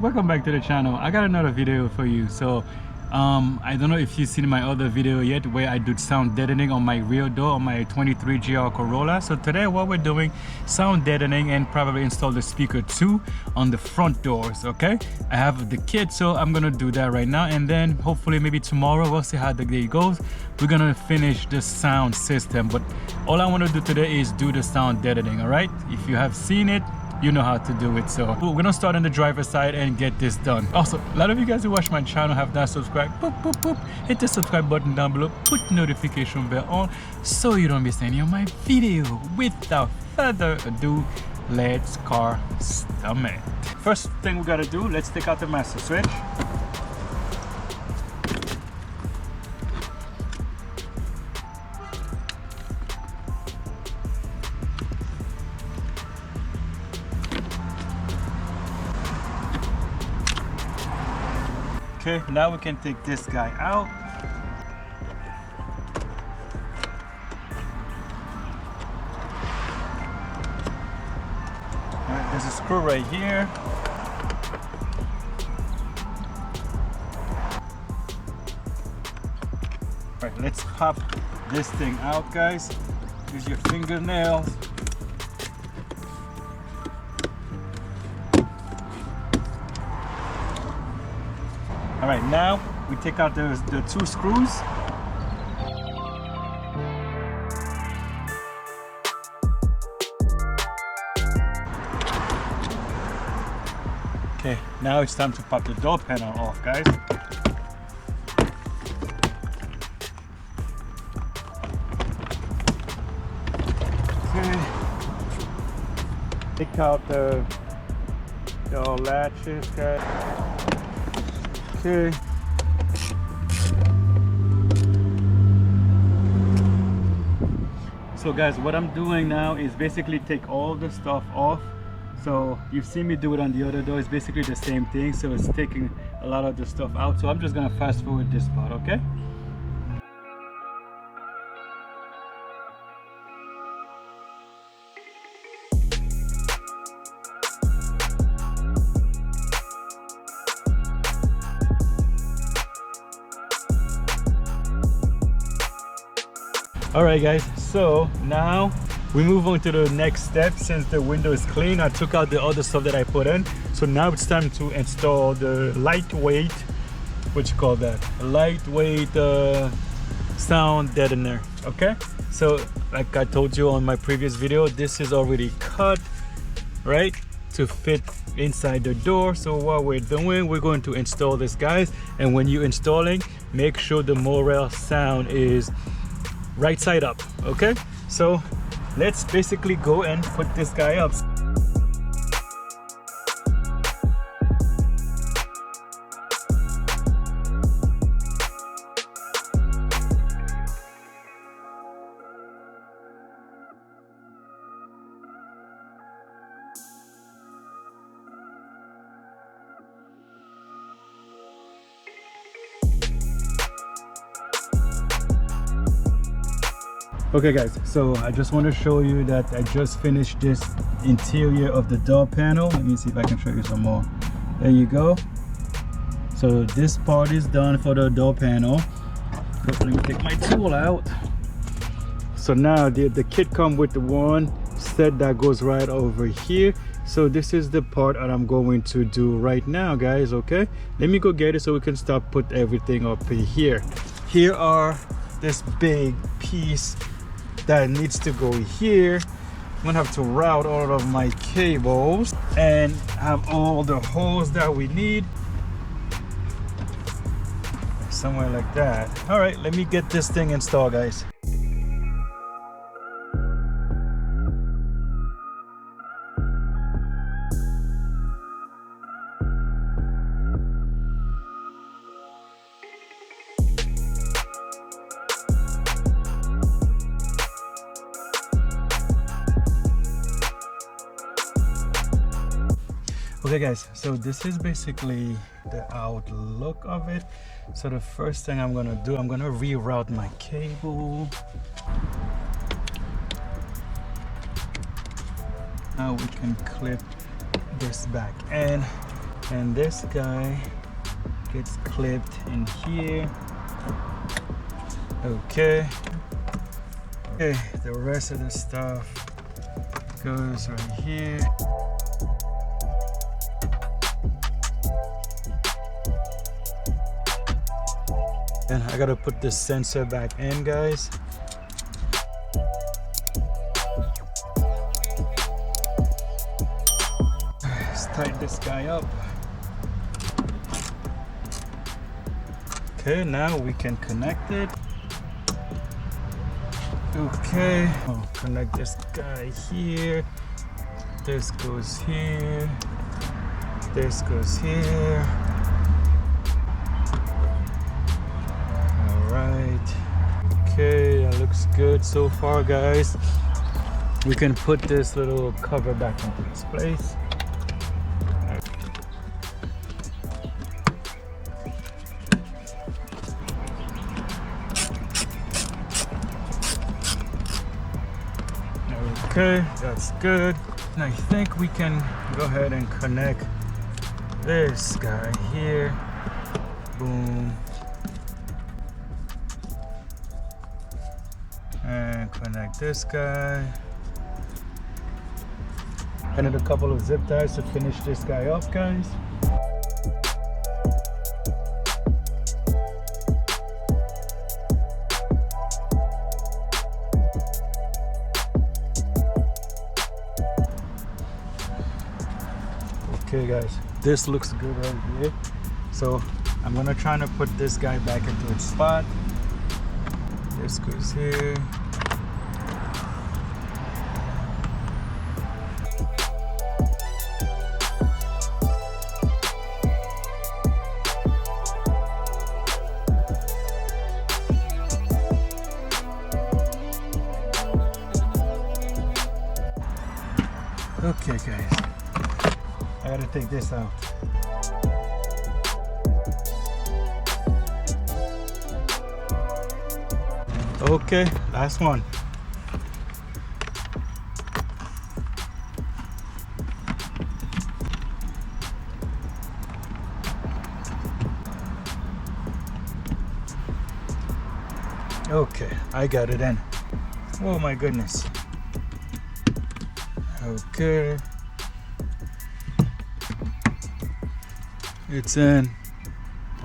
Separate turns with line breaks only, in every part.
welcome back to the channel. I got another video for you. So I don't know if you've seen my other video yet where I do sound deadening on my rear door on my 23 GR Corolla. So today what we're doing, sound deadening and probably install the speaker too on the front doors. Okay, I have the kit, so I'm gonna do that right now, and then hopefully maybe tomorrow, we'll see how the day goes, we're gonna finish the sound system. But all I want to do today is do the sound deadening. All right, if you have seen it, you know how to do it. So we're gonna start on the driver's side and get this done. Also, a lot of you guys who watch my channel have not subscribed. Boop, boop, boop. Hit the subscribe button down below, put notification bell on so you don't miss any of my video. Without further ado, let's CarStomIt. First thing we gotta do, let's take out the master switch. Okay, now we can take this guy out. All right, there's a screw right here. All right, let's pop this thing out, guys. Use your fingernails. All right, now we take out the two screws. Okay, now it's time to pop the door panel off, guys. Okay, take out the latches, guys. Okay. So guys, what I'm doing now is basically take all the stuff off. So you've seen me do it on the other door. It's basically the same thing. So it's taking a lot of the stuff out. So I'm just gonna fast forward this part, okay? All right guys, so now we move on to the next step. Since the window is clean, I took out the other stuff that I put in. So now it's time to install the lightweight, what you call that, a lightweight sound deadener. Okay, so like I told you on my previous video, this is already cut right to fit inside the door. So what we're doing, we're going to install this, guys. And when you're installing, make sure the moral sound is right side up. Okay, so let's basically go and put this guy up. Okay guys, so I just want to show you that I just finished this interior of the door panel. Let me see if I can show you some more. There you go. So this part is done for the door panel. Let me take my tool out. So now the kit comes with the one set that goes right over here. So this is the part that I'm going to do right now, guys. Okay, let me go get it so we can start put everything up here. Here are this big piece that needs to go here. I'm gonna have to route all of my cables and have all the holes that we need somewhere like that. All right, let me get this thing installed, guys. Okay guys, so this is basically the outlook of it. So the first thing I'm gonna do, I'm gonna reroute my cable. Now we can clip this back in. and this guy gets clipped in here. Okay, the rest of the stuff goes right here. And I gotta put this sensor back in, guys. Let's tighten this guy up. Okay, now we can connect it. Okay, I'll connect this guy here. This goes here. This goes here. Alright. Okay, that looks good so far, guys. We can put this little cover back into its place. Okay, that's good. And I think we can go ahead and connect this guy here. Boom. And connect this guy. And then a couple of zip ties to finish this guy up, guys. Okay guys, this looks good right here. So I'm gonna try to put this guy back into its spot. This goes here. Okay guys, I gotta take this out. Okay, last one. Okay, I got it in. Oh my goodness. Okay. It's in.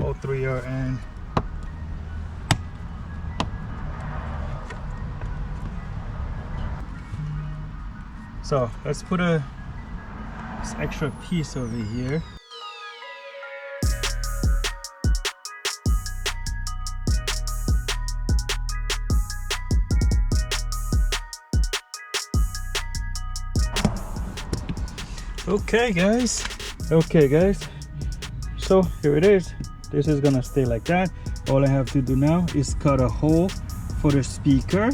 All three are in. So let's put this extra piece over here. Okay guys, so here it is. This is gonna stay like that. All I have to do now is cut a hole for the speaker,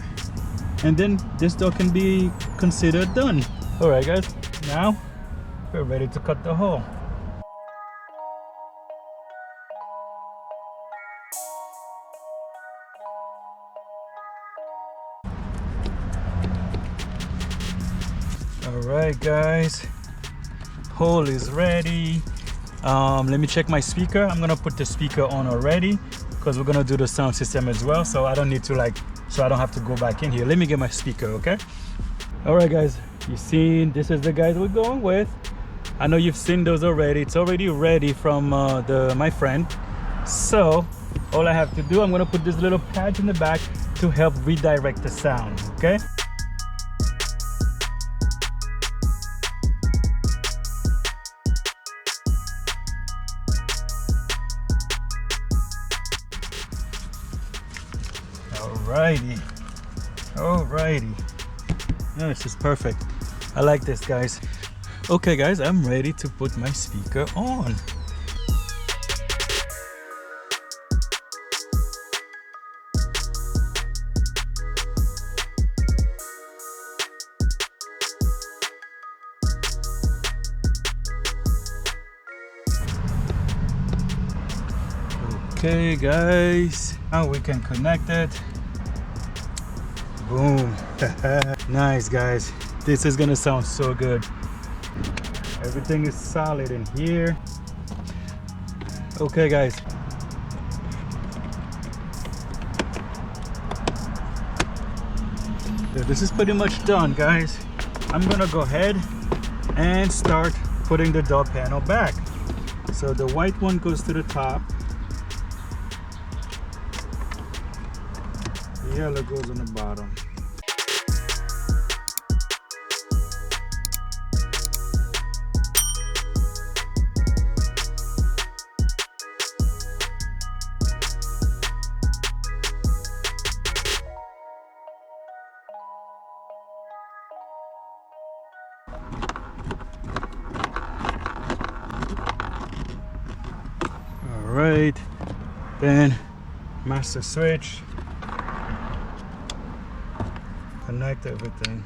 and then this door can be considered done. All right guys, now we're ready to cut the hole. All right guys, hole is ready. Let me check my speaker. I'm gonna put the speaker on already because we're gonna do the sound system as well, so I don't need to so I don't have to go back in here. Let me get my speaker, okay? All right guys, you've seen this is the guys we're going with. I know you've seen those already. It's already ready from my friend. So all I have to do, I'm gonna put this little patch in the back to help redirect the sound, okay? Alrighty. No, this is perfect. I like this, guys. Okay guys, I'm ready to put my speaker on. Okay guys, now we can connect it. Boom. Nice guys, this is gonna sound so good. Everything is solid in here. Okay guys, so this is pretty much done guys. I'm gonna go ahead and start putting the door panel back. So the white one goes to the top, the yellow goes on the bottom. Right, then master switch, connect everything.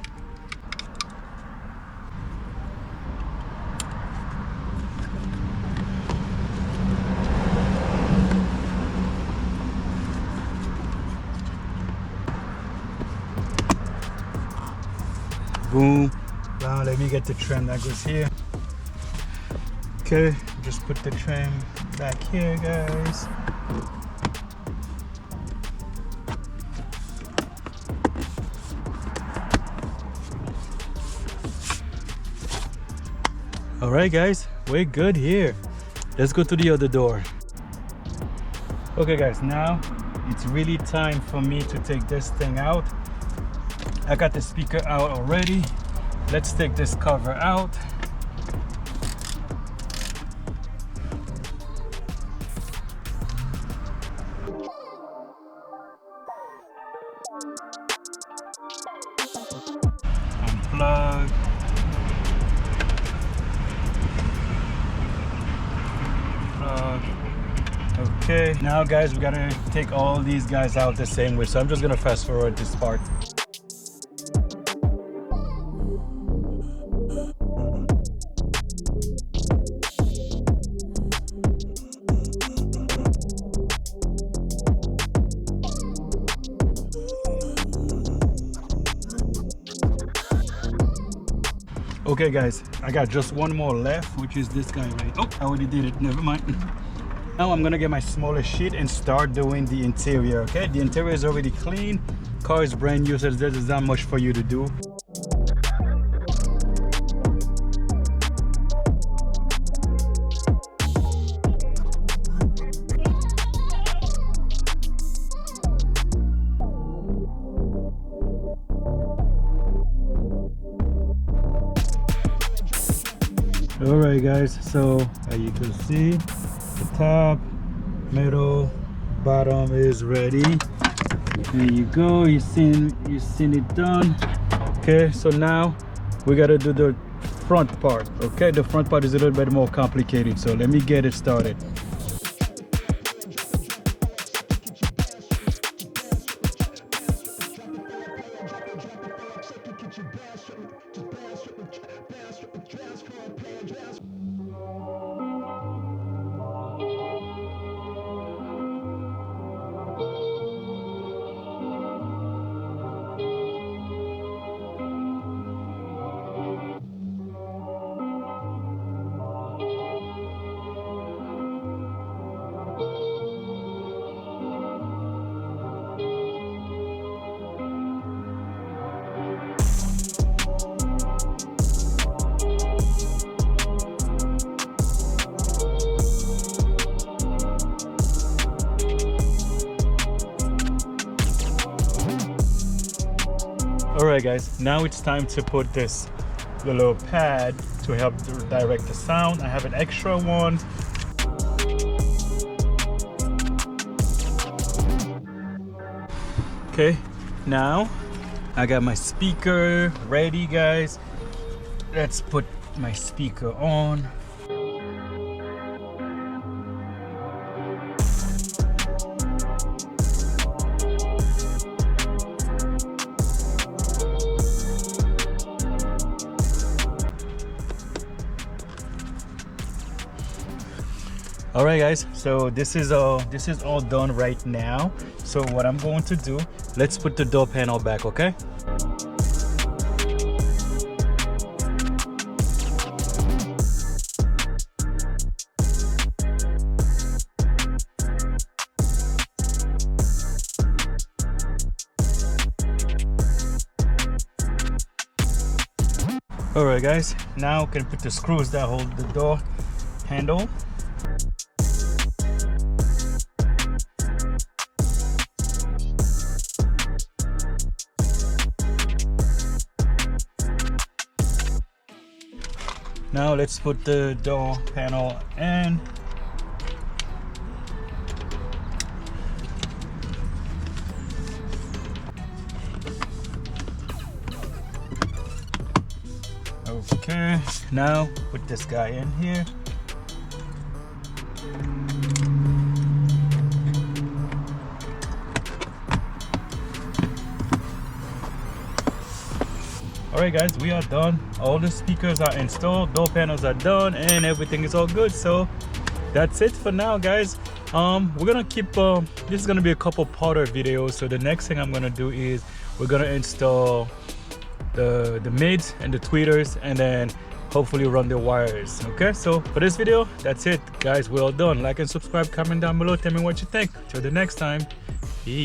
Boom. Now let me get the trim that goes here. Okay, just put the trim back here guys. All right guys, we're good here. Let's go to the other door. Okay guys, now it's really time for me to take this thing out. I got the speaker out already. Let's take this cover out. Unplug. Okay, now guys, we gotta take all these guys out the same way, so I'm just gonna fast forward this part. Okay guys, I got just one more left, which is this guy right. Oh, I already did it, never mind. Now I'm gonna get my smaller sheet and start doing the interior. Okay, the interior is already clean, car is brand new, so there's not much for you to do. All right guys, so as you can see, the top, middle, bottom is ready. There you go, you've seen it done. Okay, so now we gotta do the front part. Okay, the front part is a little bit more complicated, so let me get it started. Alright guys, now it's time to put the little pad to help direct the sound. I have an extra one. Okay, now I got my speaker ready guys. Let's put my speaker on. All right guys, so this is all done right now. So what I'm going to do, let's put the door panel back, okay? All right guys, now we can put the screws that hold the door handle. Now let's put the door panel in. Okay, now put this guy in here. Alright guys, we are done. All the speakers are installed, door panels are done, and everything is all good. So that's it for now guys. We're gonna keep this is gonna be a couple parter videos. So the next thing I'm gonna do is we're gonna install the mids and the tweeters, and then hopefully run the wires. Okay, so for this video, that's it guys. We're all done. Like and subscribe, comment down below, tell me what you think. Till the next time, peace.